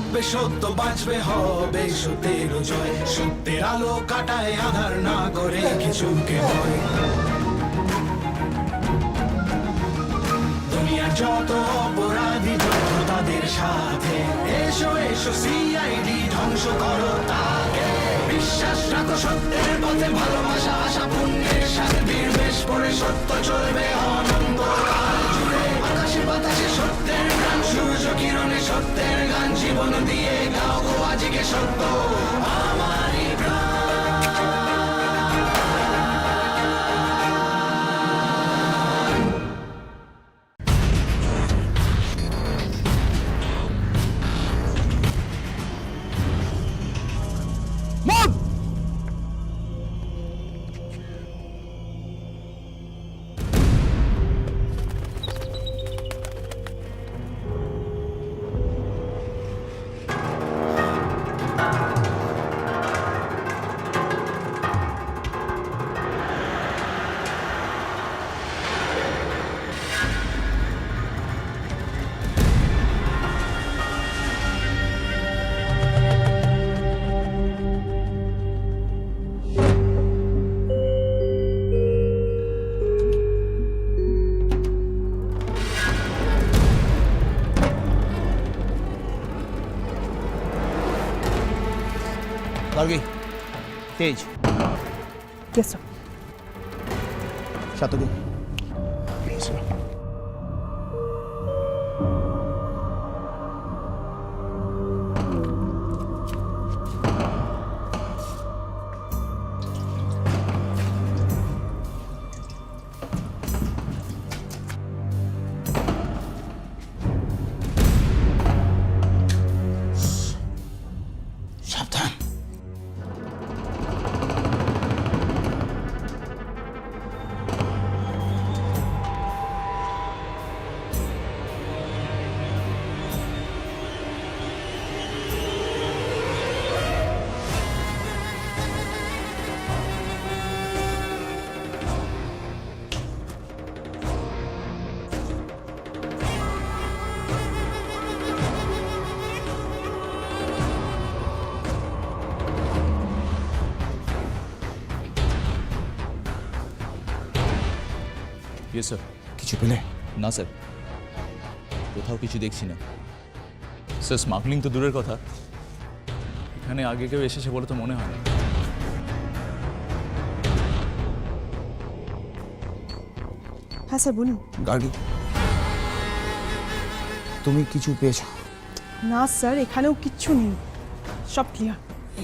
থাকবে সত্য, বাঁচবে হবে সত্যের জয়। সত্যের আলো কাটায় আধার, না করে কিছুকে ভয়। দুনিয়ার যত অপরাধী যত তাদের সাথে, এসো এসো সিআইডি ধ্বংস করো তাকে। বিশ্বাস রাখো সত্যের পথে, ভালোবাসা আশা পুণ্যের সাথে বীর বেশ পড়ে সত্য চলবে অনন্তকাল জুড়ে। আকাশে বাতাসে সত্যের গান, সূর্য কিরণে সত্যের গান। জীবন দিয়ে গাও গো আজকে সত্য আমারই প্রাণ। গার্গী, তেজ, Yes, sir. সাতকি। সাবধান। Yes sir. কিছু পেলে? না স্যার, কোথাও কিছু দেখছি না স্যার। স্মাগলিং তো দূরের কথা, এখানে আগে কেউ এসেছে বলে তো মনে হয় না। হ্যাঁ স্যার, বলুন। গার্গী, তুমি কিছু পেয়েছ? না স্যার, এখানেও কিচ্ছু নেই, সব ক্লিয়ার।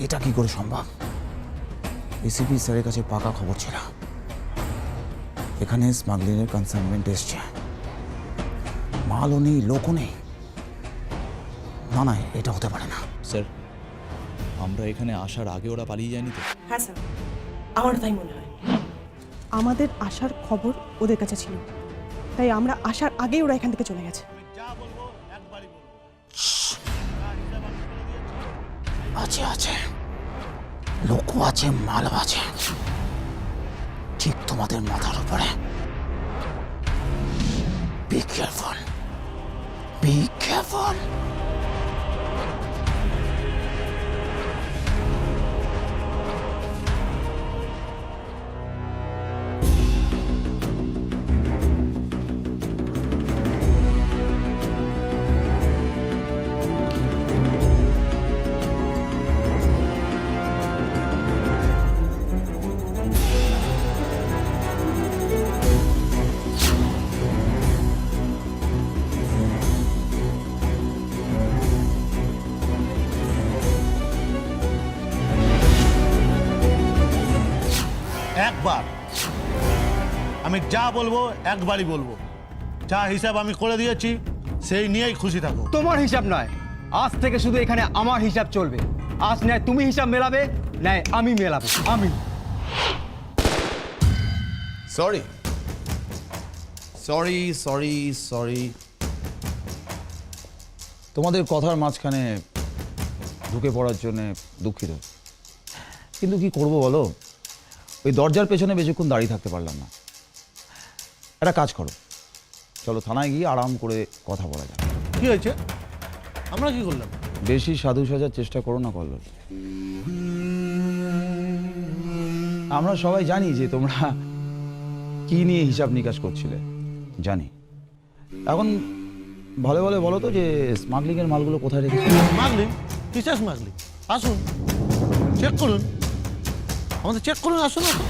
এটা কি করে সম্ভব? এসিপি স্যারের কাছে পাকা খবর ছিল এখানে স্মাগলিংয়ের কনসাইনমেন্ট এসছে। মালও নেই, লোকও নেই। না না, এটা হতে পারে না। স্যার, আমরা এখানে আসার আগে ওরা পালিয়ে যায়নি তো? হ্যাঁ স্যার, আমার তাই মনে হয়। আমাদের আসার খবর ওদের কাছে ছিল, তাই আমরা আসার আগেই ওরা এখান থেকে চলে গেছে। আছে আছে, লোকও আছে, মালও আছে, ঠিক তোমাদের মাথার উপরে। Be careful, be careful. একবার আমি যা বলবো একবারই বলবো। যা হিসাব আমি করে দিয়েছি সেই নিয়েই খুশি থাকো। তোমার হিসাব নয়, আজ থেকে শুধু এখানে আমার হিসাব চলবে। আজ নয় তুমি হিসাব মেলাবে, নয় আমি মেলাবো। আমি সরি সরি সরি সরি তোমাদের কথার মাঝখানে ঢুকে পড়ার জন্য দুঃখিত, কিন্তু কি করব বলো, ওই দরজার পেছনে বেশিক্ষণ দাঁড়িয়ে থাকতে পারলাম না। একটা কাজ করো, চলো থানায় গিয়ে আরাম করে কথা বলা যাক। কি হয়েছে? আমরা কি করলাম? বেশি সাধু সাজার চেষ্টা করো না কল্লোল। আমরা সবাই জানি যে তোমরা কি নিয়ে হিসাব নিকাশ করছিলে, জানি। এখন ভালো ভালো বলো তো যে স্মাগলিং এর মালগুলো কোথায় রেখেছো? স্মাগলিং? কিসের স্মাগলিং? আসুন চেক করুন, আমাদের চেক করুন, আসুন আসুন।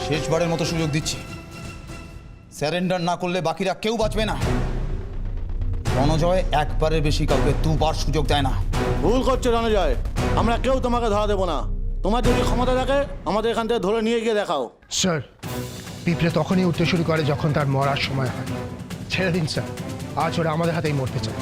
শেষবারের মতো সুযোগ দিচ্ছি, স্যারেন্ডার না করলে বাকিরা কেউ বাঁচবে না। রণজয় একবারের বেশি কাউকে দুবার সুযোগ দেয় না। ভুল করছো রণজয়, আমরা কেউ তোমাকে ধরা দেবো না। তোমার যদি ক্ষমতা থাকে আমাদের এখান থেকে ধরে নিয়ে গিয়ে দেখাও। স্যার, পিঁপড়ে তখনই উঠতে শুরু করে যখন তার মরার সময় হয়। ছেড়ে দিন স্যার, আজ ওরা আমাদের হাতেই মরতে চায়।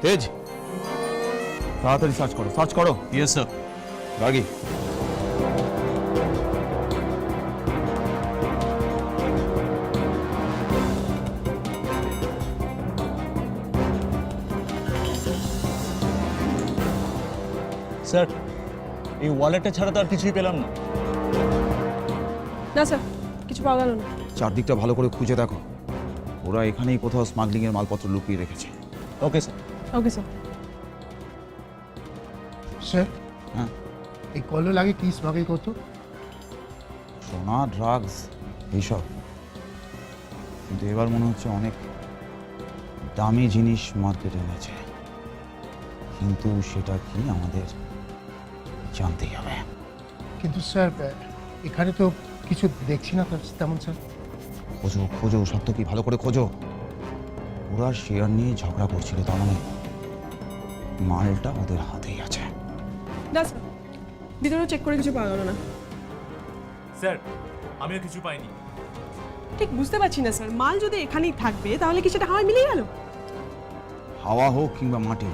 তেজ, তাড়াতাড়ি সার্চ করো, সার্চ করো। Yes sir. রাগি, স্যার এই ওয়ালেটটা ছাড়া তো আর কিছুই পেলাম না। না স্যার, কিছু পাওয়া গেল না। চারদিকটা ভালো করে খুঁজে দেখো, ওরা এখানেই কোথাও স্মাগলিং এর মালপত্র লুকিয়ে রেখেছে। Okay sir. Okay sir. Sir, হ্যাঁ, এই কল্লোল আগে কি স্মাগল করতো? সোনা, ড্রাগস, এইসব। কিন্তু এবার মনে হচ্ছে অনেক দামি জিনিস মার্কেটে এনেছে, কিন্তু সেটা কি আমাদের জানতেই হবে। কিন্তু স্যার, এখানে তো কিছু দেখছি না তেমন স্যার। খোঁজো খোঁজো, সত্য কি ভালো করে খোঁজো। ওরা শেয়ার নিয়ে ঝগড়া করছিল, তার মানে মালটা ওদের হাতেই আছে। না স্যার, ভিতরে চেক করে কিছু পাওয়া গেল না। স্যার আমিও কিছু পাইনি। ঠিক বুঝতে পারছি না স্যার, মাল যদি এখানেই থাকবে তাহলে কি সেটা হাওয়ায় মিলিয়ে গেল? হাওয়া হোক কিংবা মাটি,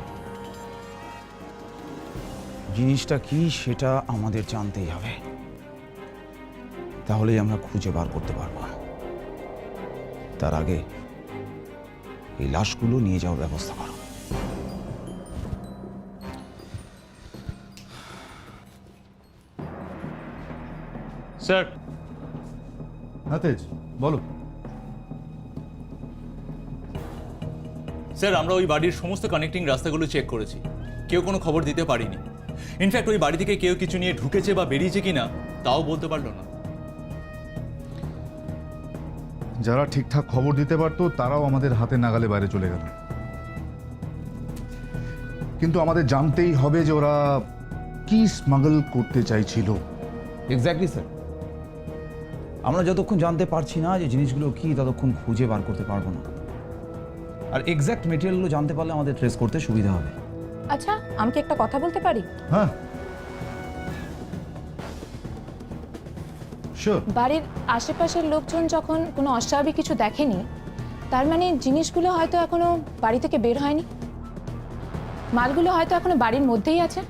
জিনিসটা কি সেটা আমাদের জানতেই হবে, তাহলেই আমরা খুঁজে বার করতে পারবো। তার আগে এই লাশগুলো নিয়ে যাওয়ার ব্যবস্থা করো। স্যার। হ্যাঁ তেজ, বলো। স্যার আমরা ওই বাড়ির সমস্ত কানেক্টিং রাস্তাগুলো চেক করেছি, কেউ কোনো খবর দিতে পারিনি। ইনফ্যাক্ট ওই বাড়ি থেকে কেউ কিছু নিয়ে ঢুকেছে বা বেরিয়েছে কিনা তাও বলতে পারলো না। যারা ঠিকঠাক খবর দিতে পারতো তারাও আমাদের হাতে নাগালে বাইরে চলে গেল। কিন্তু আমাদের জানতেই হবে যে ওরা কি স্মাগল করতে চাইছিল। এক্স্যাক্টলি স্যার, আমরা যতক্ষণ জানতে পারছি না যে জিনিসগুলো কি, ততক্ষণ খুঁজে বার করতে পারবো না। আর এক্স্যাক্ট মেটেরিয়ালগুলো জানতে পারলে আমাদের ট্রেস করতে সুবিধা হবে। আচ্ছা, আমি কি একটা কথা বলতে পারি? হ্যাঁ, শিওর। বাড়ির আশেপাশের লোকজন যখন কোনো অস্বাভাবিক কিছু দেখেনি, তার মানে জিনিসগুলো হয়তো এখনো বাড়ি থেকে বের হয়নি, মালগুলো হয়তো এখনো বাড়ির মধ্যেই আছে।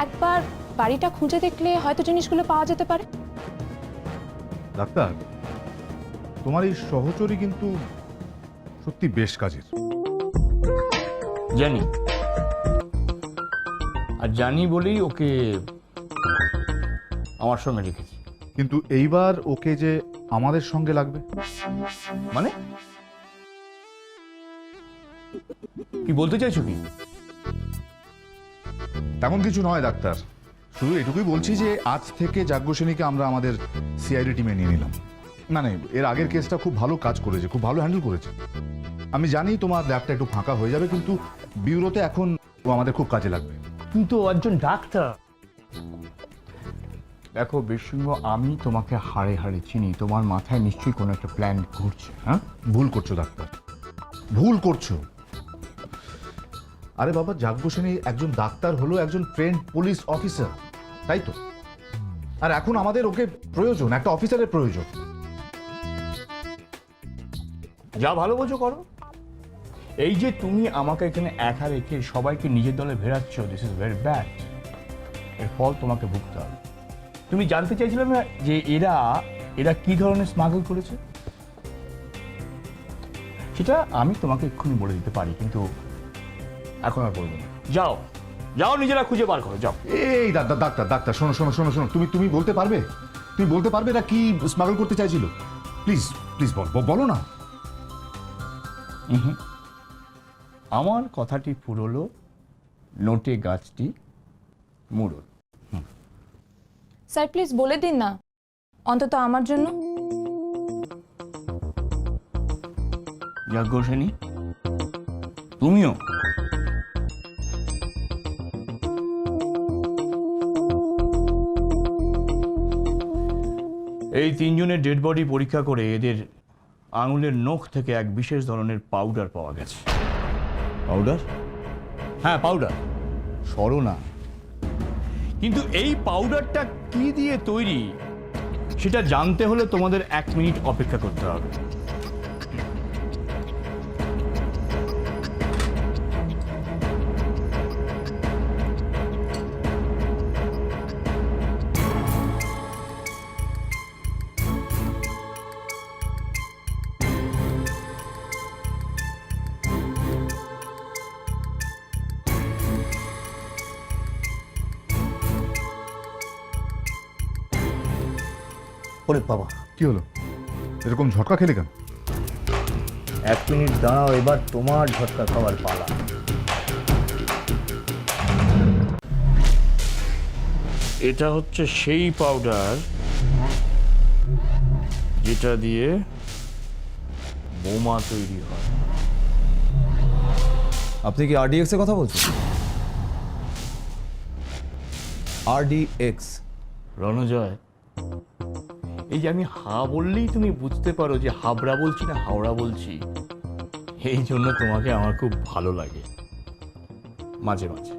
একবার বাড়িটা খুঁজে দেখলে হয়তো জিনিসগুলো পাওয়া যেতে পারে। ডাক্তার, তোমার এই সহচরী কিন্তু সত্যি বেশ কাজের। জানি, আর জানি বলেই ওকে আমার সঙ্গে রেখেছি। কিন্তু এইবার ওকে যে আমাদের সঙ্গে লাগবে, মানে কি বলতে চাইছো কি? তেমন কিছু নয় ডাক্তার, শুধু এটুকুই বলছি যে আজ থেকে যাজ্ঞসেনীকে আমরা আমাদের সিআইডি টিমে নিয়ে নিলাম। মানে এর আগের কেসটা খুব ভালো কাজ করেছে, খুব ভালো হ্যান্ডেল করেছে। আমি জানি তোমার ল্যাবটা একটু ফাঁকা হয়ে যাবে, কিন্তু ব্যুরোতে এখন ও আমাদের খুব কাজে লাগবে। কিন্তু একজন ডাক্তার। দেখো বিশ্বঙ্গ, আমি তোমাকে হাড়ে হাড়ে চিনি, তোমার মাথায় নিশ্চয়ই কোনো একটা প্ল্যান ঘুরছে। হ্যাঁ, ভুল করছো ডাক্তার, ভুল করছো। আরে বাবা, যাজ্ঞ সেনী একজন ডাক্তার হলো একজন ট্রেন্ড পুলিশ অফিসার, তাই তো? আর এখন আমাদের ওকে প্রয়োজন, একটা অফিসারের প্রয়োজন। যা ভালো বোঝো করো। এই যে তুমি আমাকে এখানে একা রেখে সবাইকে নিজের দলে ভেড়াচ্ছ, দিস ইজ ভেরি ব্যাড। এর ফল তোমাকে ভুগতে হবে। তুমি জানতে চাইছিলে না যে এরা কি ধরনের স্মাগল করেছে? সেটা আমি তোমাকে এক্ষুনি বলে দিতে পারি, কিন্তু এখন আর বলবো না। যাও যাও, নিজেরা খুঁজে বার করো, যাও। এই ডাক্তার ডাক্তার, শোনো শোনো শোনো শোনো, তুমি বলতে পারবে? তুমি বলতে পারবে না কি স্মাগল করতে চাইছিল? প্লিজ প্লিজ বলো না। আমার কথাটি ফুরলো, নোটে গাছটি মুড়ল। স্যার প্লিজ বলে দিন না, অন্তত আমার জন্য। যজ্ঞ সেনী, তুমিও? এই তিনজনের ডেড বডি পরীক্ষা করে এদের আঙুলের নখ থেকে এক বিশেষ ধরনের পাউডার পাওয়া গেছে। পাউডার? হ্যাঁ, পাউডার, সরনা। কিন্তু এই পাউডারটা কি দিয়ে তৈরি সেটা জানতে হলে তোমাদের 1 মিনিট অপেক্ষা করতে হবে। ওরে বাবা, কি হলো? এরকম ঝটকা খেলে কেন? 1 মিনিট দাঁড়াও, এবার তোমার ঝটকা খাওয়ার পালা। এটা হচ্ছে সেই পাউডার যেটা দিয়ে বোমা তৈরি হয়। আপনি কি আরডিএক্স এর কথা বলছেন? আরডিএক্স? রণজয়, এই যে আমি হা বললেই তুমি বুঝতে পারো যে হাবড়া বলছি না হাওড়া বলছি, এই জন্য তোমাকে আমার খুব ভালো লাগে মাঝে মাঝে।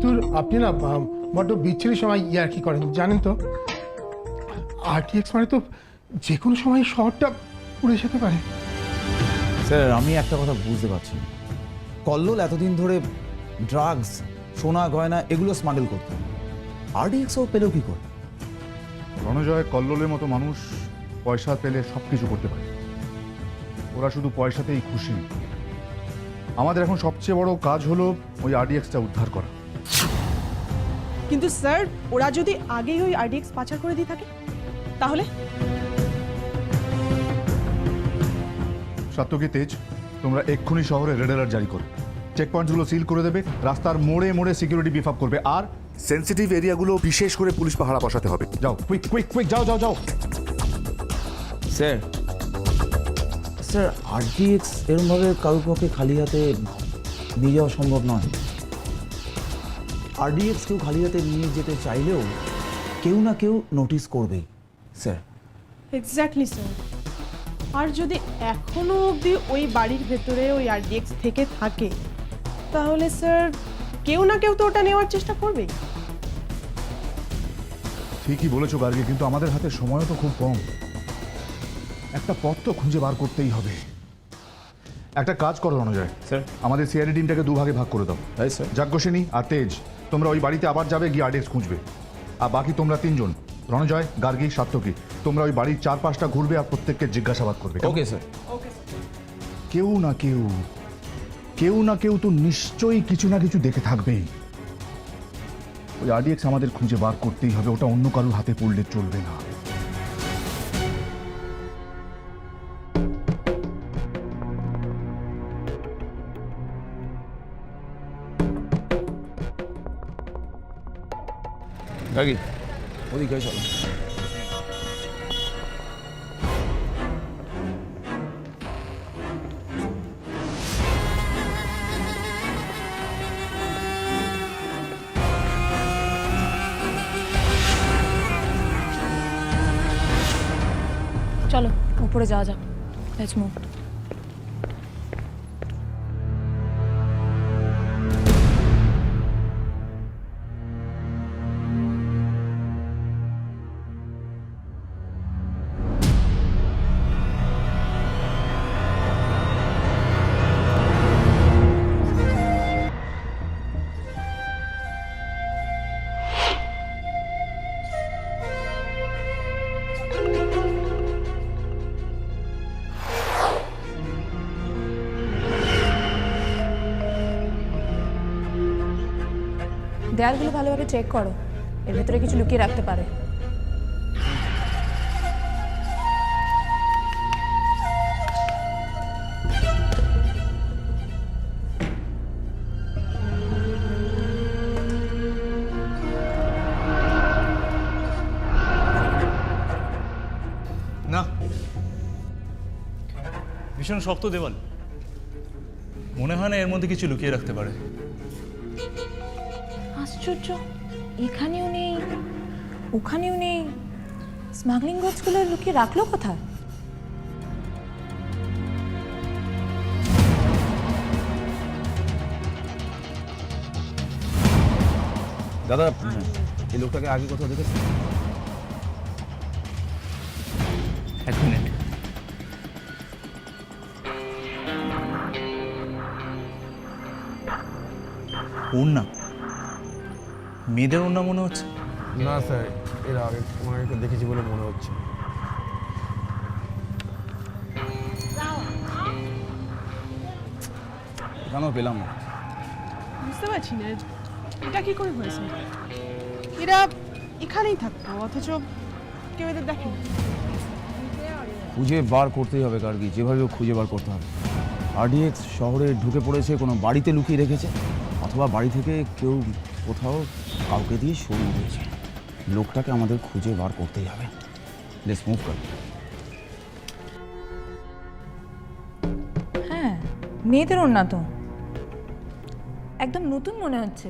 তোর আপনি না বড্ড বিচ্ছিরি সময় ইয়ার্কি করেন, জানেন তো? আরটিএক্স মানে তো যে কোনো সময় শহরটা উড়ে যেতে পারে। স্যার, আমি একটা কথা বুঝতে পারছি না। কল্লোল এতদিন ধরে ড্রাগস, সোনা গয়না এগুলো স্মাগল করতো, আরডিএক্সও পেল কি করে? রণজয়, কল্লোলের মতো মানুষ পয়সা পেলে সব কিছু করতে পারে। ওরা শুধু পয়সাতেই খুশি। আমাদের এখন সবচেয়ে বড় কাজ হলো ওই আরডিএক্সটা উদ্ধার করা। কিন্তু স্যার, ওরা যদি আগেই ওই আরডিএক্স পাচার করে দিয়ে থাকে তাহলে? সাত্যকী, তেজ, তোমরা এক্ষুনি শহরে রেড অ্যালার্ট জারি করো। চেক পয়েন্টগুলো সিল করে দেবে, রাস্তার মোড়ে মোড়ে সিকিউরিটি বিফ আপ করবে, আর সেন্সিটিভ এরিয়াগুলো বিশেষ করে পুলিশ পাহারা বসাতে হবে। যাও, কুইক কুইক কুইক, যাও যাও যাও। স্যার, স্যার আরডিএক্স এরমভাবে কারোর পক্ষে খালি হাতে নিয়ে যাওয়া সম্ভব নয়। আরডিএক্স কেউ খালি হাতে নিয়ে যেতে চাইলেও কেউ না কেউ নোটিস করবেই স্যার। Exactly sir. আর যদি এখনো অবধি ওই বাড়ির ভেতরে ওই আরডিএক্স থেকে থাকে তাহলে স্যার কেউ না কেউ তো ওটা নেওয়ার চেষ্টা করবেই। ঠিকই বলেছো গার্গী, কিন্তু আমাদের হাতে সময়ও তো খুব কম। একটা পথ তো খুঁজে বার করতেই হবে। একটা কাজ করো রণজয়, স্যার, আমাদের সিআইডি টিমটাকে দুভাগে ভাগ করে দাও। তাই স্যার। যজ্ঞ সেনী আর তেজ, তোমরা ওই বাড়িতে আবার যাবে, গিয়ে আরডিএক্স খুঁজবে। আর বাকি তোমরা 3 জন, রণজয়, গার্গী, সাত্যকী, তোমরা ওই বাড়ির 4-5টা ঘুরবে আর প্রত্যেককে জিজ্ঞাসাবাদ করবে। Okay sir. কেউ না কেউ তো নিশ্চয়ই কিছু না কিছু দেখে থাকবেই। ওই আরডিএক্স আমাদের খুঁজে বার করতেই হবে, ওটা অন্য কারোর হাতে পড়লে চলবে না। গাগি, ওদিকে চলো। চলো উপরে যাওয়া যাক, লেটস মুভ। দেয়ালগুলো ভালোভাবে চেক করো, এর ভেতরে কিছু লুকিয়ে রাখতে পারে। না, ভীষণ শক্ত দেওয়াল, মনে হয় না এর মধ্যে কিছু লুকিয়ে রাখতে পারে। আশ্চর্য, এখানেও নেই ওখানেও নেই, স্মাগলিং গুডসগুলো লুকিয়ে রাখলো কোথায়? দাদা, এই লোকটাকে আগে কোথাও দেখেছেন? এক মিনিট, ওড়না, মেয়েদের ওড়না মনে হচ্ছে। না স্যার, এর আগে ওনাকে দেখেছি বলে মনে হচ্ছে। এখানেও পেলাম না। বুঝতে পারছি না এটা কি করে হয়েছে। এরা এখানেই থাকতো অথচ কেউ এদের দেখেনি। খুঁজে বার করতেই হবে কার্গি, যেভাবে হোক খুঁজে বার করতে হবে। আরডিএক্স শহরে ঢুকে পড়েছে, কোনো বাড়িতে লুকিয়ে রেখেছে, অথবা বাড়ি থেকে কেউ কোথাও কাউকে দিয়ে সরিয়ে দিয়েছে। লোকটাকে আমাদের খুঁজে বার করতেই হবে। লেটস মুভ কর। হ্যাঁ, মেয়েদের ওড়না তো একদম নতুন মনে হচ্ছে,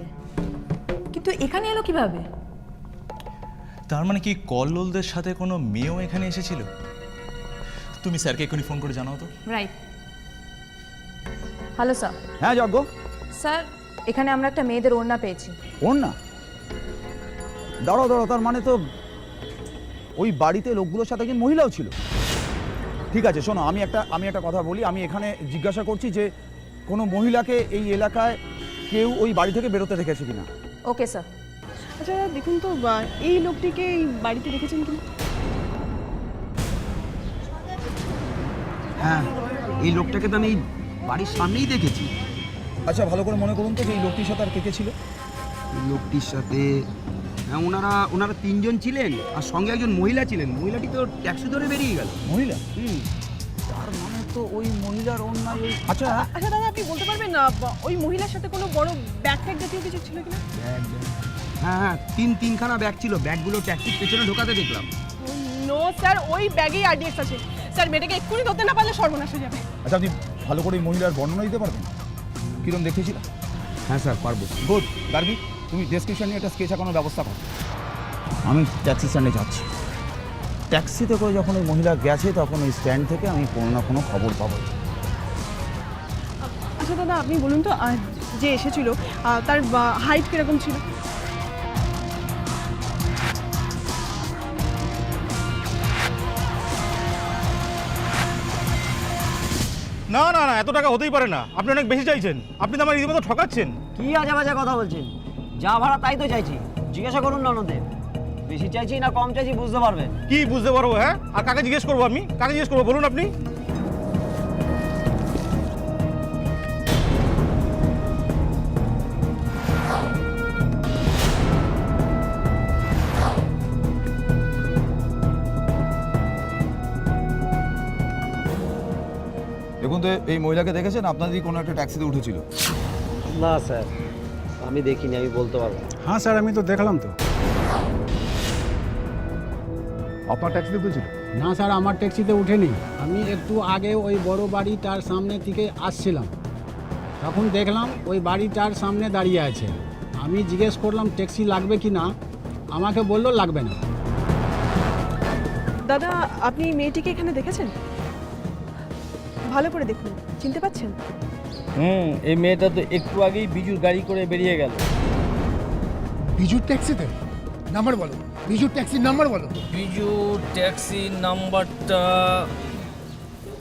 কিন্তু এখানে এলো কিভাবে? তার মানে কি কল্লোলদের সাথে কোনো মেয়েও এখানে এসেছিল? তুমি স্যারকে এক্ষুনি ফোন করে জানাও তো। রাইট। Hello sir. হ্যাঁ যজ্ঞ। স্যার, এখানে আমরা একটা মেয়েদের ওড়না পেয়েছি। ওড়না? দাঁড়াও দাঁড়াও, তার মানে তো ওই বাড়িতে লোকগুলোর সাথে একজন মহিলাও ছিল। ঠিক আছে শোনো, আমি একটা কথা বলি। আমি এখানে জিজ্ঞাসা করছি যে কোনো মহিলাকে এই এলাকায় কেউ ওই বাড়ি থেকে বেরোতে দেখেছে কিনা। Okay sir. আচ্ছা দেখুন তো এই লোকটিকে এই বাড়িতে দেখেছেন কিনা? হ্যাঁ, এই লোকটাকে তো আমি বাড়ির সামনেই দেখেছি। আচ্ছা ভালো করে মনে করুন তো যে এই লোকটির সাথে আর কে কে ছিল? এই লোকটির সাথে হ্যাঁ, ওনারা তিনজন ছিলেন, আর সঙ্গে একজন মহিলা ছিলেন। মহিলাটি তো ট্যাক্সি ধরে বেরিয়ে গেল। মহিলা? তার মানে তো ওই মহিলার অন্যায় ওই। আচ্ছা আচ্ছা দাদা, আপনি বলতে পারবেন না ওই মহিলার সাথে কোনো বড় ব্যাগ ট্যাগ জাতীয় কিছু ছিল কিনা? হ্যাঁ হ্যাঁ, তিনখানা ব্যাগ ছিল। ব্যাগগুলো ট্যাক্সির পেছনে ঢোকাতে দেখলাম। নো স্যার, ওই ব্যাগেই আরডিএক্স আছে। স্যার মেয়েটাকে এক্ষুনি ধরতে না পারলে সর্বনাশ হয়ে যাবে। আচ্ছা, আপনি ভালো করে এই মহিলার বর্ণনা দিতে পারবেন? কিরম দেখেছিল? হ্যাঁ স্যার, পারবো। গুড। গার্গি, তুমি ডেসক্রিপশন নিয়ে একটা স্কেচ আঁকানোর ব্যবস্থা করো। আমি ট্যাক্সি স্ট্যান্ডে যাচ্ছি। ট্যাক্সিতে করে যখন ওই মহিলা গেছে তখন ওই স্ট্যান্ড থেকে আমি কোনো না কোনো খবর পাবো। আচ্ছা দাদা, আপনি বলুন তো যে এসেছিল তার হাইট কিরকম ছিল? না না না, এত টাকা হতেই পারে না। আপনি অনেক বেশি চাইছেন। আপনি তো আমার রীতিমতো ঠকাচ্ছেন। কি আজে বাজে কথা বলছেন? যা ভাড়া তাই তো চাইছি। জিজ্ঞাসা করুন না ওনাদের, বেশি চাইছি না কম চাইছি বুঝতে পারবেন। কি বুঝতে পারবো? হ্যাঁ, আর কাকে জিজ্ঞেস করবো? আমি কাকে জিজ্ঞেস করবো বলুন আপনি? দেখুন তো এই মহিলাকে দেখেছেন? আপনাদেরই কোনো একটা ট্যাক্সিতে উঠেছিল? না স্যার, আমি দেখিনি, আমি বলতে পারবো। হ্যাঁ স্যার, আমি তো দেখলাম তো। আপনার ট্যাক্সিতে উঠেছিল? না স্যার, আমার ট্যাক্সিতে উঠেনি। আমি একটু আগে ওই বড় বাড়িটার সামনে থেকে আসছিলাম, তখন দেখলাম ওই বাড়িটার সামনে দাঁড়িয়ে আছে। আমি জিজ্ঞেস করলাম ট্যাক্সি লাগবে কি না, আমাকে বললো লাগবে না। দাদা আপনি মেয়েটিকে এখানে দেখেছেন? ভালো করে দেখুন, চিনতে পাচ্ছেন? এই মেয়েটা তো একটু আগেই বিজুর গাড়ি করে বেরিয়ে গেল। বিজুর ট্যাক্সিতে নাম্বার বলো, বিজুর ট্যাক্সির নাম্বার বলো। বিজু ট্যাক্সি নাম্বারটা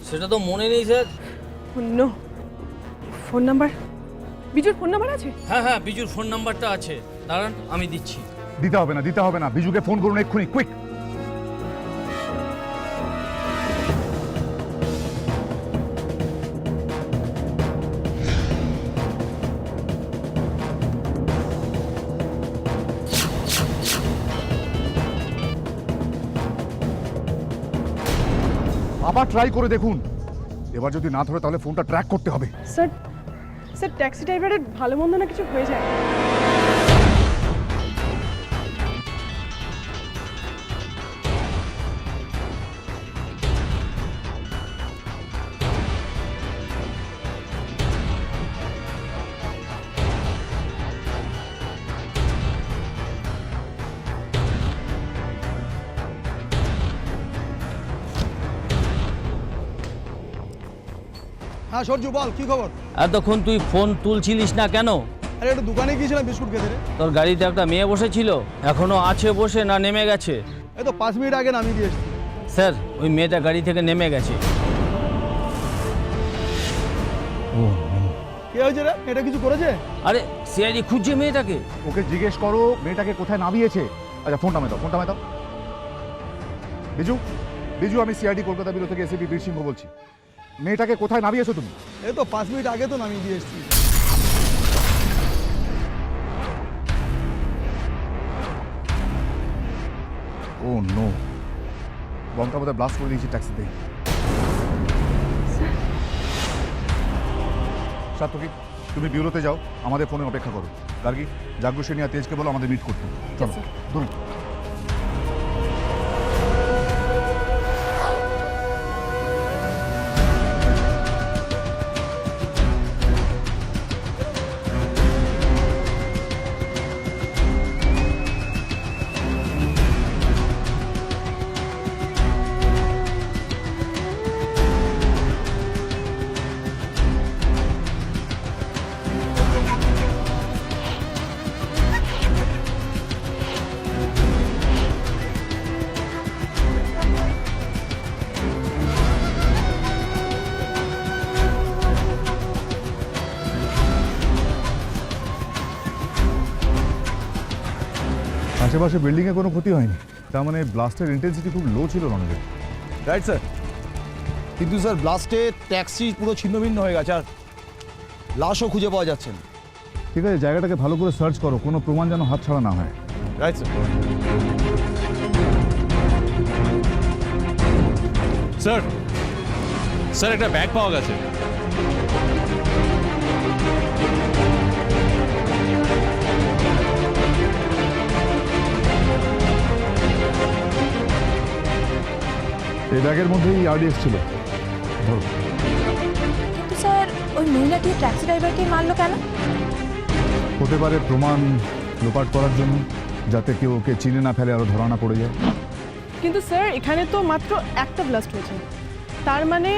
সেটা তো মনে নেই স্যার। নো, ফোন নাম্বার, বিজুর ফোন নাম্বার আছে? হ্যাঁ হ্যাঁ, বিজুর ফোন নাম্বারটা আছে, দাঁড়ান আমি দিচ্ছি। দিতে হবে না, বিজুকে ফোন করুন এক্ষুনি, কুইক। আবার ট্রাই করে দেখুন, এবার যদি না ধরে তাহলে ফোনটা ট্র্যাক করতে হবে। স্যার, স্যার ট্যাক্সি ড্রাইভারের ভালো মন্দ না কিছু হয়ে যায়। হ্যাঁ সরজু বল, কি খবর? এতক্ষণ তুই ফোন তুলছিলিস না কেন? আরে একটু দোকানে গিয়েছিলাম বিস্কুট খেতে রে। তোর গাড়িতে একটা মেয়ে বসেছিল, এখনো আছে বসে না নেমে গেছে? এই তো 5 মিনিট আগে নামিয়ে দিয়ে এসেছি। স্যার ওই মেয়েটা গাড়ি থেকে নেমে গেছে। কি হয়েছে রে, এটা কিছু করেছে? আরে সিআইডি খুঁজছে মেয়েটাকে। ওকে জিজ্ঞেস করো মেয়েটাকে কোথায় নামিয়েছে। আচ্ছা ফোনটা মেয়ে দাও, ফোনটা মেয়ে দাও। বিজু, আমি সিআইডি কলকাতা ব্যুরো থেকে এসিপি বীর সিংহ বলছি। মেয়েটাকে কোথায় নামিয়েছো তুমি? এই তো 5 মিনিট আগে তো নামিয়ে দিয়ে এসেছি। ও নো, বমটা বোধহয় ব্লাস্ট করে দিয়েছি ট্যাক্সিতে। সাতকি, তুমি ব্যুরোতে যাও, আমাদের ফোনে অপেক্ষা করো। গার্গী, জাগ্রু সেনী আর তেজকে বলো আমাদের মিট করতে। চলো ধরুন। আশেপাশে বিল্ডিংয়ে কোনো ক্ষতি হয়নি, তার মানে ব্লাস্টের ইন্টেন্সিটি খুব লো ছিল রণজিৎ। রাইট স্যার, কিন্তু স্যার ব্লাস্টে ট্যাক্সি পুরো ছিন্নভিন্ন হয়ে গেছে আর লাশও খুঁজে পাওয়া যাচ্ছে না। ঠিক আছে, জায়গাটাকে ভালো করে সার্চ করো, কোনো প্রমাণ যেন হাতছাড়া না হয়। Right sir. স্যার, স্যার একটা ব্যাগ পাওয়া গেছে। এই ব্যাগের মধ্যেই আরডিএক্স ছিল। ধরো। কিন্তু স্যার ওই মহিলাটি ট্যাক্সি ড্রাইভারকে মারলো কেন? হতে পারে প্রমাণ লোপাট করার জন্য, যাতে কেউ ওকে চিনে না ফেলে আরো ধরা না পড়ে যায়। কিন্তু স্যার এখানে তো মাত্র একটা ব্লাস্ট হয়েছে, তার মানে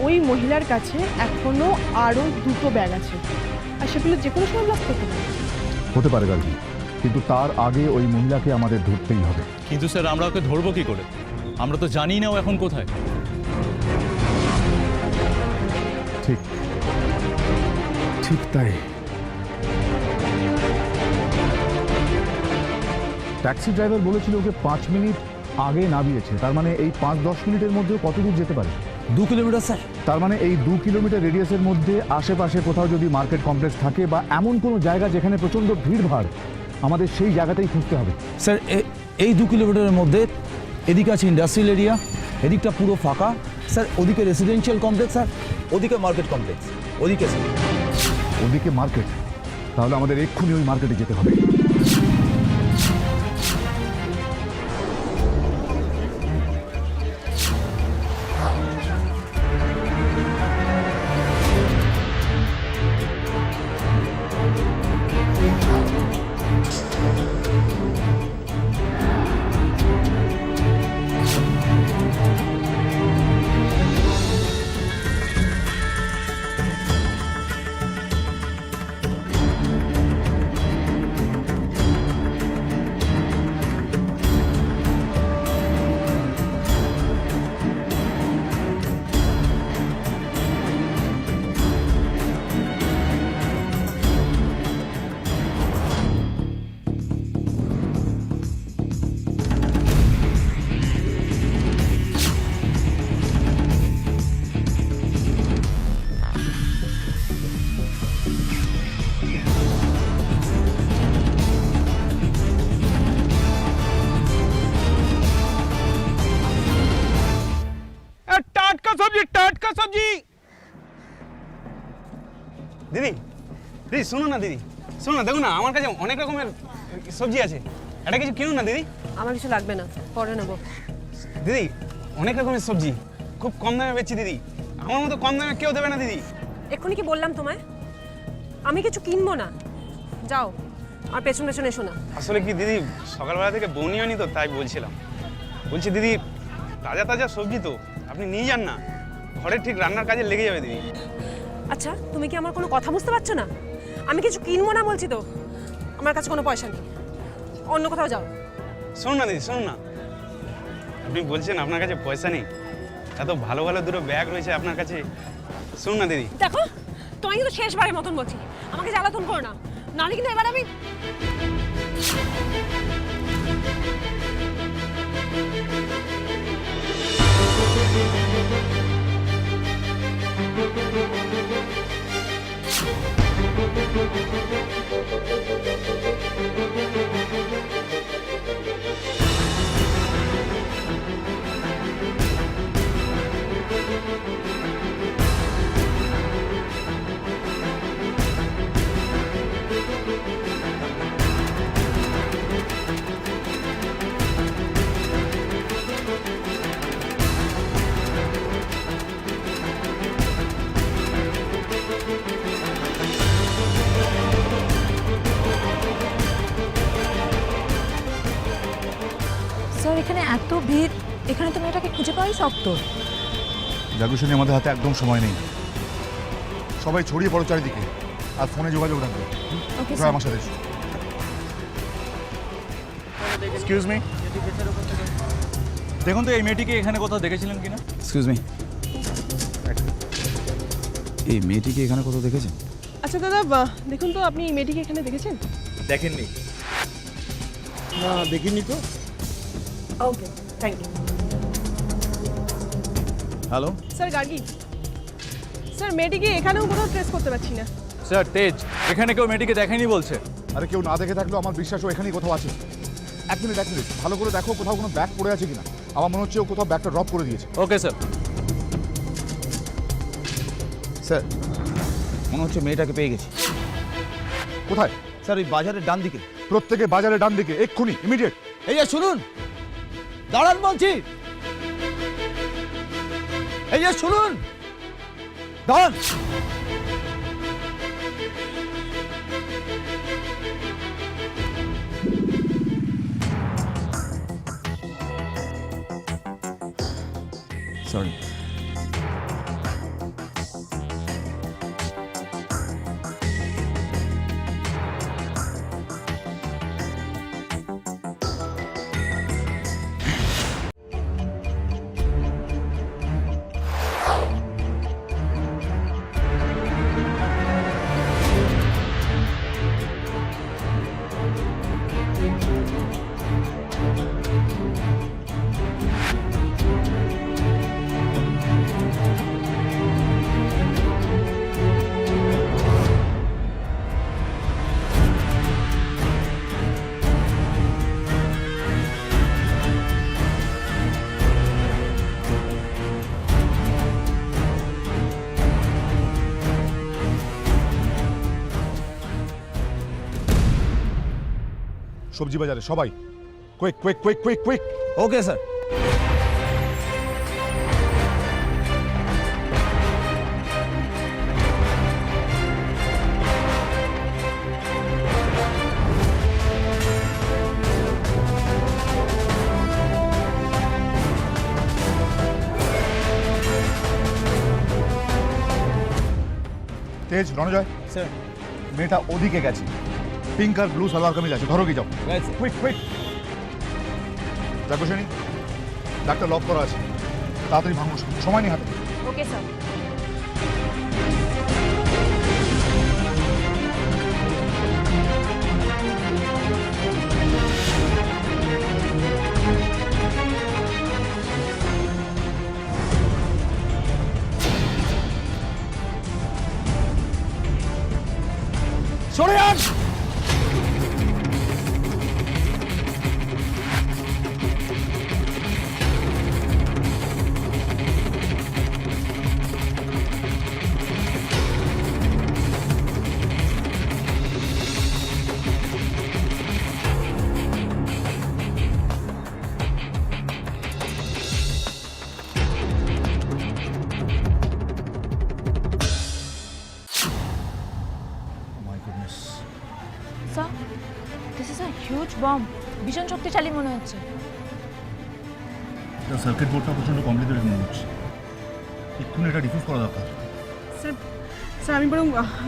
ওই মহিলার কাছে এখনো আরো 2টো ব্যাগ আছে, আর সেগুলো যে কোনো সময় ব্লাস্ট করতে পারে। হতে পারে গার্গী, কিন্তু তার আগে ওই মহিলাকে আমাদের ধরতেই হবে। কিন্তু স্যার আমরা ওকে ধরবো কি করে? আমরা তো জানি না ও এখন কোথায়। ঠিক ঠিক তাই। ট্যাক্সি ড্রাইভার বলেছিল ওকে 5 মিনিট আগে নামিয়েছে, তার মানে এই 5-10 মিনিটের মধ্যে কত দূর যেতে পারে? 2 কিলোমিটার স্যার। তার মানে এই 2 কিলোমিটার রেডিয়াসের মধ্যে আশেপাশে কোথাও যদি মার্কেট কমপ্লেক্স থাকে বা এমন কোনো জায়গা যেখানে প্রচণ্ড ভিড়ভাড়, আমাদের সেই জায়গাতেই খুঁজতে হবে। স্যার এই 2 কিলোমিটারের মধ্যে এদিকে আছে ইন্ডাস্ট্রিয়াল এরিয়া, এদিকটা পুরো ফাঁকা স্যার, ওদিকে রেসিডেন্সিয়াল কমপ্লেক্স স্যার, ওদিকে মার্কেট কমপ্লেক্স, ওদিকে স্যার। ওদিকে মার্কেট? তাহলে আমাদের এক্ষুনি ওই মার্কেটে যেতে হবে। সবজি। দিদি দিদি শুনুন না, দিদি শুনুন না, দেখুন না আমার কাছে অনেক রকমের সবজি আছে, এটা কিছু কিনুন না দিদি। আমার কিছু লাগবে না, পরে নেবো। দিদি অনেক রকমের সবজি খুব কম দামে বেচছি দিদি, আমার মতো কম দামে কেউ দেবে না দিদি। এক্ষুনি কি বললাম তোমায় আমি কিছু কিনবো না? যাও, আর পেছন পেছন এসো না। আসলে কি দিদি, সকালবেলা থেকে বনিও নি তো, তাই বলছিলাম। বলছি দিদি, তাজা তাজা সবজি তো আপনি নিয়ে যান না, ঘরে ঠিক রান্নার কাজে লেগে যাবে দিদি। আচ্ছা, তুমি কি আমার কোনো কথা বুঝতে পারছো না? আমি কিছু কিনবো না বলছি তো, আমার কাছে কোনো পয়সা নেই, অন্য কোথাও যাও। শুনুন না দিদি, শুনুন না, আপনি বলছেন আপনার কাছে পয়সা নেই, এত ভালো ভালো দুটো ব্যাগ রয়েছে আপনার কাছে। শুনুন না দিদি, দেখো তোমায় কিন্তু শেষবারের মতন বলছি, আমাকে জ্বালাতন করো না, নাহলে কিন্তু এবার আমি স্যার এখানে এত ভিড়, এখানে তো মেয়েটাকে খুঁজে পাওয়াই শক্ত। জাগুশনী আমাদের হাতে একদম সময় নেই, সবাই ছড়িয়ে পড়ো চারিদিকে, আর ফোনে যোগাযোগ রাখবে। ওকে জয়, আমার সাথে এসো। এক্সকিউজ মি, দেখুন তো এই মেয়েটিকে এখানে কোথাও দেখেছিলেন কিনা? এক্সকিউজ মি, এই মেয়েটিকে এখানে কোথাও দেখেছেন? আচ্ছা দাদা, দেখুন তো আপনি এই মেয়েটিকে এখানে দেখেছেন? দেখেননি? না দেখিনি তো। Okay, thank you. Hello sir Gargi, sir মেয়েটিকে এখানেও কোথাও ট্রেস করতে পারছি না। স্যার তেজ, এখানে কেউ মেয়েটিকে দেখেনি বলছে। আরে কেউ না দেখে থাকলেও আমার বিশ্বাস ও এখানেই কোথাও আছে। এক মিনিট ভালো করে দেখো কোথাও কোনো ব্যাগ পড়ে আছে কিনা। আমার মনে হচ্ছে ও কোথাও ব্যাগটা ড্রপ করে দিয়েছে। Okay sir. স্যার মনে হচ্ছে মেয়েটাকে পেয়ে গেছি। কোথায়? স্যার ওই বাজারের ডান দিকে। প্রত্যেকে বাজারে ডান দিকে, এক্ষুনি, ইমিডিয়েট। এই যে শুনুন, দাঁড়ান বলছি, এই যে শুনুন, দাঁড়ান। সরি। সবজি বাজারে সবাই, quick quick quick quick quick. Okay sir. Tej, Ranajoy, sir মেয়েটা ওদিকে গেছে, পিঙ্ক আর ব্লু সালোয়ার কামিজ আছে, ধরো কি যাও। Quick quick. জাগুশনী, ডাক্তার লক করা আছে, তাড়াতাড়ি ভাঙো, সময় নেই হাতে। Okay sir. সরে যান। ভীষণ শক্তিশালী মনে হচ্ছে। সার্কিট বোর্ডটা প্রচণ্ড কমপ্লিকেটেড মনে হচ্ছে, এক্ষুনি এটা ডিফিউজ করা দরকার। স্যার স্যার আমি বরং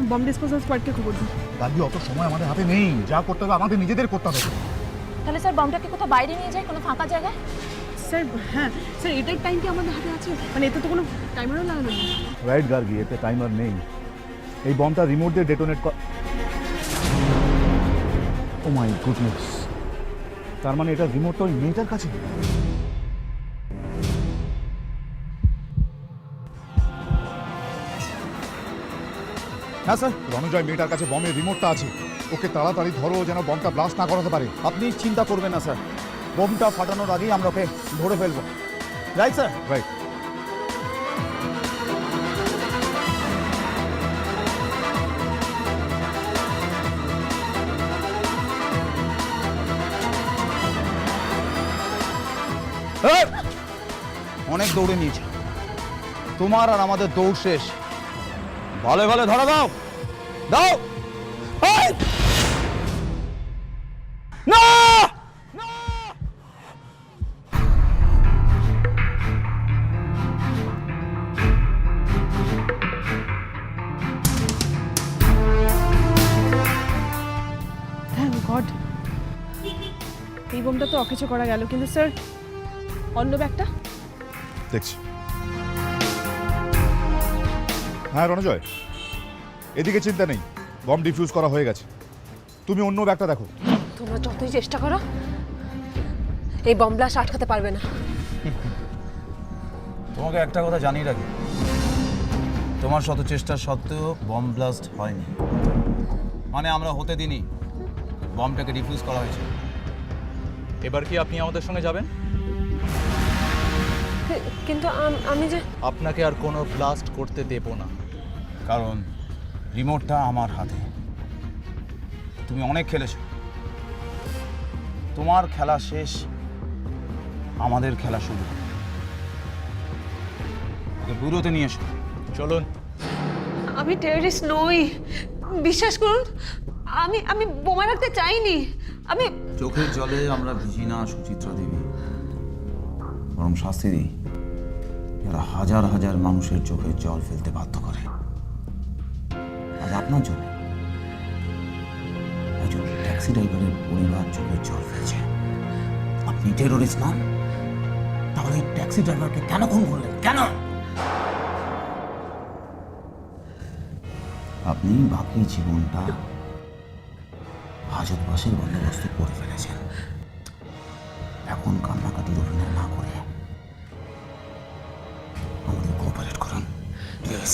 বম ডিসপোজাল স্কোয়াডকে খবর দিই। দাদি অত সময় আমাদের হাতে নেই, যা করতে হবে আমাদের নিজেদের করতে হবে। তাহলে স্যার বমটাকে কোথাও বাইরে নিয়ে যায়, কোনো ফাঁকা জায়গায়? স্যার হ্যাঁ স্যার এটার টাইম কি আমাদের হাতে আছে? মানে এতে তো কোনো টাইমারও লাগানো নেই। রাইট গার্গি, এতে টাইমার নেই। এই বমটা রিমোট দিয়ে ডেটোনেট কর। ও মাই গুডনেস, তার মানে এটা রিমোটটা ওই মেয়েটার কাছে। হ্যাঁ স্যার, রণজয় মেয়েটার কাছে বমের রিমোটটা আছে, ওকে তাড়াতাড়ি ধরো যেন বমটা ব্লাস্ট না করাতে পারে। আপনি চিন্তা করবেন না স্যার, বোমটা ফাটানোর আগেই আমরা ওকে ধরে ফেলবো। Right sir? রাইট। অনেক দৌড়ে নিয়েছে, তোমার আর আমাদের দৌড় শেষ। ভালো ভালো ধরা দাও, দাও। এই! না! থ্যাংক গড, এই বোমটা তো অকেজো করা গেল, কিন্তু স্যার অন্য ব্যাগটা? দেখছি। হ্যাঁ রণজয়, এদিকে চিন্তা নেই, বম ডিফিউজ করা হয়ে গেছে। তুমি অন্য ব্যাগটা দেখো। তোমরা যতই চেষ্টা করো এই বম ব্লাস্ট আটকাতে পারবে না। তোমাকে একটা কথা জানিয়ে রাখি, তোমার শত চেষ্টা সত্ত্বেও বম ব্লাস্ট হয়নি, মানে আমরা হতে দিনই বমটাকে ডিফিউজ করা হয়েছে। এবার কি আপনি আমাদের সঙ্গে যাবেন? কিন্তু আমি যে আপনাকে আর কোনো ব্লাস্ট করতে দেব না, কারণ রিমোটটা আমার হাতে। তুমি অনেক খেলেছো, তোমার খেলা শেষ, আমাদের খেলা শুরু। ওকে ব্যুরোতে নিয়ে এসো। চলুন। আমি টেররিস্ট নই, বিশ্বাস করুন। আমি আমি বোমা রাখতে চাইনি। আমি চোখের জলে আমরা ভিজি না সুচিত্রা দেবী, বরং শাস্তি দিই যারা হাজার হাজার মানুষের চোখের জল ফেলতে বাধ্য করে। আজ আপনার জন্য একজন ট্যাক্সি ড্রাইভারের পরিবার চোখের জল ফেলছে। আপনি টেররিস্ট নন, তাহলে ট্যাক্সি ড্রাইভারকে কেন খুন করলেন? কেন? আপনি বাকি জীবনটা হাজতবাসের বন্দোবস্ত করে ফেলেছেন। এখন কান্নাকাটির অভিনয় না করে আমাদের কোঅপারেট করুন প্লিজ।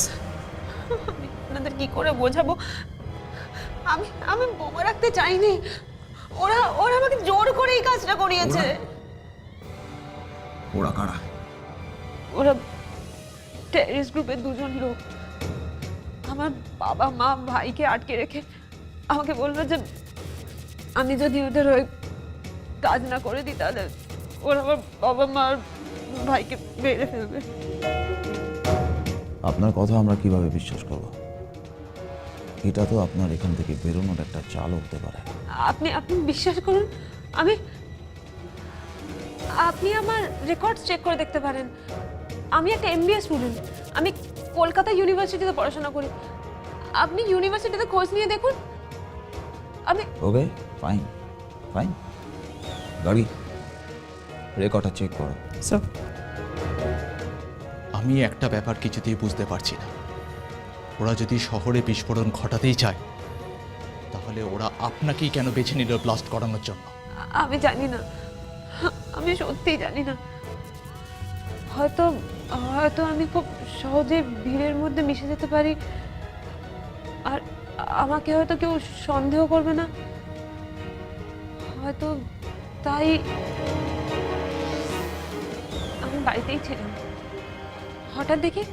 আপনাদের কি করে বোঝাবো? আমি আমি বোমা রাখতে চাইনি। ওরা ওরা আমাকে জোর করে এই কাজটা করিয়েছে। ওরা কারা? ওরা টেররিস্ট গ্রুপের দুজন লোক। আমার বাবা মা ভাইকে আটকে রেখে আমাকে বললো যে আমি যদি ওদের ওই কাজ না করে দিই তাহলে ওরা আমার বাবা মা আর ভাইকে মেরে ফেলবে। আপনার কথা আমরা কিভাবে বিশ্বাস করব? এটা তো আপনার এখান থেকে বেরোনোর একটা চাল হতে পারে। আপনি আপনি বিশ্বাস করুন, আপনি আমার রেকর্ডস চেক করে দেখতে পারেন। আমি একটা MBA স্টুডেন্ট, আমি কলকাতা ইউনিভার্সিটিতে পড়াশোনা করি। আপনি ইউনিভার্সিটিতে খোঁজ নিয়ে দেখুন। আমি ওকে ফাইন ফাইন, গাড়ি রেকর্ডটা চেক করো। স্যার আমি একটা ব্যাপার কিছুতেই বুঝতে পারছি না, ওরা যদি শহরে বিস্ফোরণ ঘটাতেই চায় তাহলে ওরা আপনাকেই কেন বেছে নিল ব্লাস্ট করানোর জন্য? আমি জানি না, আমি সত্যিই জানি না। হয়তো হয়তো আমি খুব সহজে ভিড়ের মধ্যে মিশে যেতে পারি, আর আমাকে হয়তো কেউ সন্দেহ করবে না, হয়তো তাই আমি বাড়িতেই ছিলাম। হঠাৎ দেখি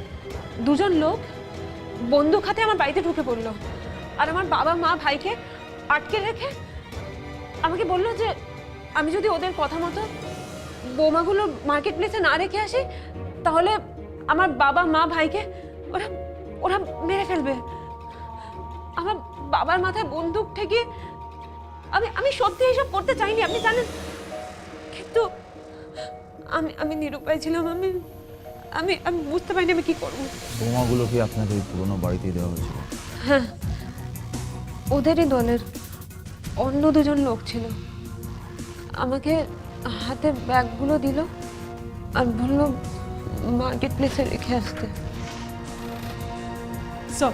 দুজন লোক বন্দুক হাতে আমার বাড়িতে ঢুকে পড়লো, আর আমার বাবা মা ভাইকে আটকে রেখে আমাকে বললো যে আমি যদি ওদের কথা মতো বোমাগুলো মার্কেট প্লেসে না রেখে আসি তাহলে আমার বাবা মা ভাইকে ওরা ওরা মেরে ফেলবে। আমার বাবার মাথায় বন্দুক ঠেকিয়ে আমি সত্যি এসব করতে চাইনি, আপনি জানেন। কিন্তু আমি আমি নিরুপায় ছিলাম। আমি আমি আমি বুঝতে পারিনি আমি কি করবো। বোমাগুলো কি আপনাদের ওই পুরোনো বাড়িতেই দেওয়া হয়েছিল? হ্যাঁ, ওদেরই দলের অন্য দুজন লোক ছিল। আমাকে হাতে ব্যাগগুলো দিল আর বললো মার্কেট প্লেসে রেখে আসতে। সব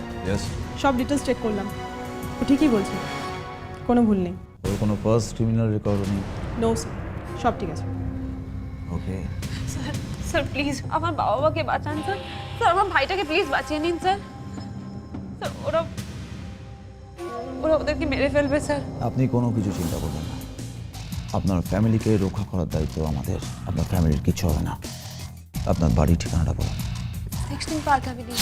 সব ডিটেলস চেক করলাম, ও ঠিকই বলছে, কোনো ভুল নেই। ওর কোনো ফার্স্ট ক্রিমিনাল রেকর্ড নেই? নো স্যার, সব ঠিক আছে। ওকে, স্যার স্যার প্লিজ আমার বাবা মাকে বাঁচান স্যার। স্যার আমার ভাইটাকে প্লিজ বাঁচিয়ে নিন স্যার। স্যার ওরা ওরা ওদেরকে মেরে ফেলবে স্যার। আপনি কোনো কিছু চিন্তা করবেন না, আপনার ফ্যামিলিকে রক্ষা করার দায়িত্ব আমাদের। আপনার ফ্যামিলির কিছু হবে না। আপনার বাড়ির ঠিকানাটা বলুন। 16 পার্ক অ্যাভিনিউ।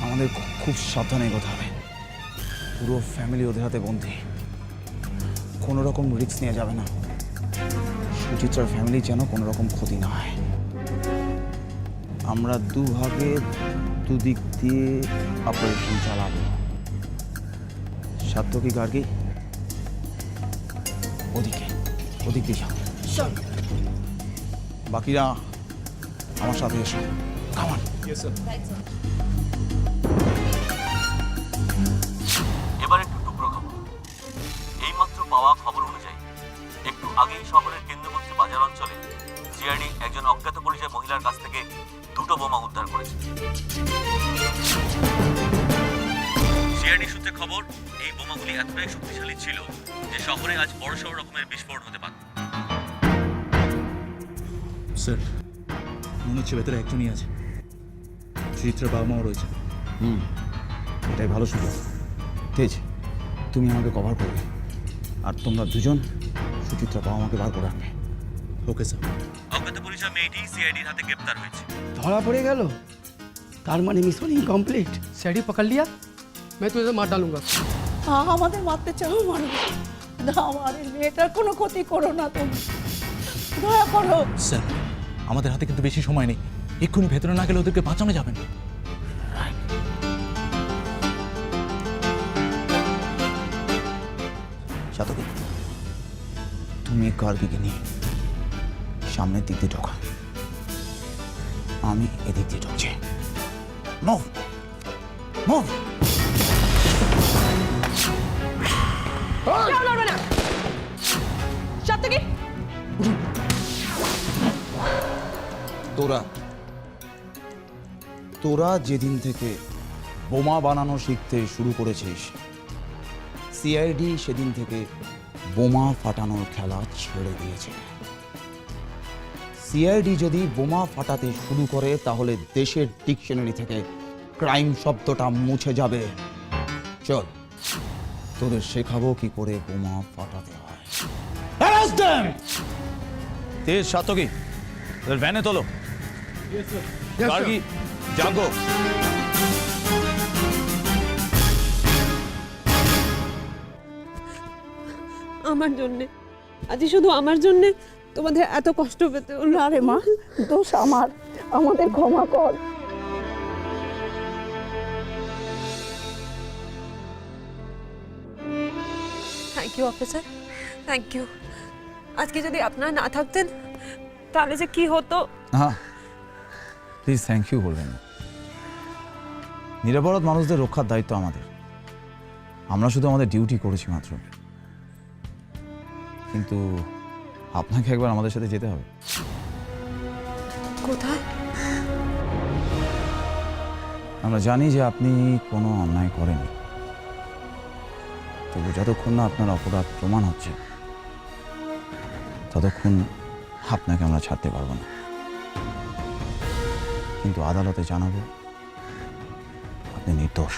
আমাদের খুব সাবধানে এগোতে হবে। পুরো ফ্যামিলি ওদের হাতে বন্দি, কোনো রকম রিস্ক নেওয়া যাবে না। সুচিত্রার ফ্যামিলি যেন কোনো রকম ক্ষতি না হয়। আমরা দুভাগে দুদিক দিয়ে অপারেশন চালাবো। সাত্তকী গার্গী ওদিকে, ওদিক দিয়ে যাও। বাকিরা আমার সাথে এসো। কামান। এবার একটু টুকরো খবর। এইমাত্র পাওয়া খবর অনুযায়ী একটু আগেই শহরের কেন্দ্রবর্তী বাজার অঞ্চলে সিআইডি একজন অজ্ঞাত পরিচয় মহিলার কাছ থেকে 2টো বোমা উদ্ধার করেছে। সিআইডি সূত্রে খবর, এই বোমাগুলি এতটাই শক্তিশালী ছিল যে শহরে আজ বড়সড় রকমের বিস্ফোরণ হতে পারত। স্যার মনে হচ্ছে ভেতরে একজনই আছে। সুচিত্রার বাবা মাও রয়েছে। এটাই ভালো সুযোগ। তেজ, তুমি আমাকে কভার করবে, আর তোমরা দুজন সুচিত্রা বাবা আমাকে বার করে আনবে। Okay sir. অজ্ঞাত পরিচয় মেয়েটি সিআইডির হাতে গ্রেপ্তার হয়েছে। ধরা পড়ে গেল, তার মানে মিশন ইনকমপ্লিট। सैडी पकड़ लिया, मैं तुझे मार डालूंगा। আমাদের মারতে চাও মারো, আমার মেয়েটার কোনো ক্ষতি করো না, তুমি দয়া করো। স্যার আমাদের হাতে কিন্তু বেশি সময় নেই, এক্ষুনি ভেতরে না গেলে ওদেরকে বাঁচানো যাবে না। সাতকে, তুমি গার্গীকে নিয়ে সামনের দিক দিয়ে ঢোকা, আমি এদিক দিয়ে ঢুকছি। Move move. তোরা যেদিন থেকে বোমা বানানো শিখতে শুরু করেছিস, সিআইডি সেদিন থেকে বোমা ফাটানোর খেলা ছেড়ে দিয়েছে। সিআইডি যদি বোমা ফাটাতে শুরু করে তাহলে দেশের ডিকশনারি থেকে ক্রাইম শব্দটা মুছে যাবে। চল, তোদের শেখাবো কি করে বোমা ফাটাতে হয়। তেজ, সাতকি, তোদের ভ্যানে তোলো। গার্গী, জাগো। আমার জন্যে, আজই শুধু আমার জন্যে তোমাদের এত কষ্ট পেতে হলো। না রে মা, দোষ আমার, আমাদের ক্ষমা কর। Thank you officer, thank you. আজকে যদি আপনারা না থাকতেন তাহলে যে কি হতো। হ্যাঁ, প্লিজ থ্যাংক ইউ বলবেন না। নিরপরাধ মানুষদের রক্ষার দায়িত্ব আমাদের। আমরা শুধু আমাদের ডিউটি করেছি মাত্র। কিন্তু আপনাকে একবার আমাদের সাথে যেতে হবে। কোথায়? আমরা জানি যে আপনি কোনো অন্যায় করেননি, তবু যতক্ষণ না আপনার অপরাধ প্রমাণ হচ্ছে ততক্ষণ আপনাকে আমরা ছাড়তে পারবো না। কিন্তু আদালতে জানাবো আপনি নির্দোষ।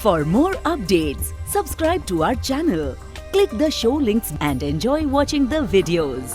For more updates, subscribe to our channel, click the show links and enjoy watching the videos.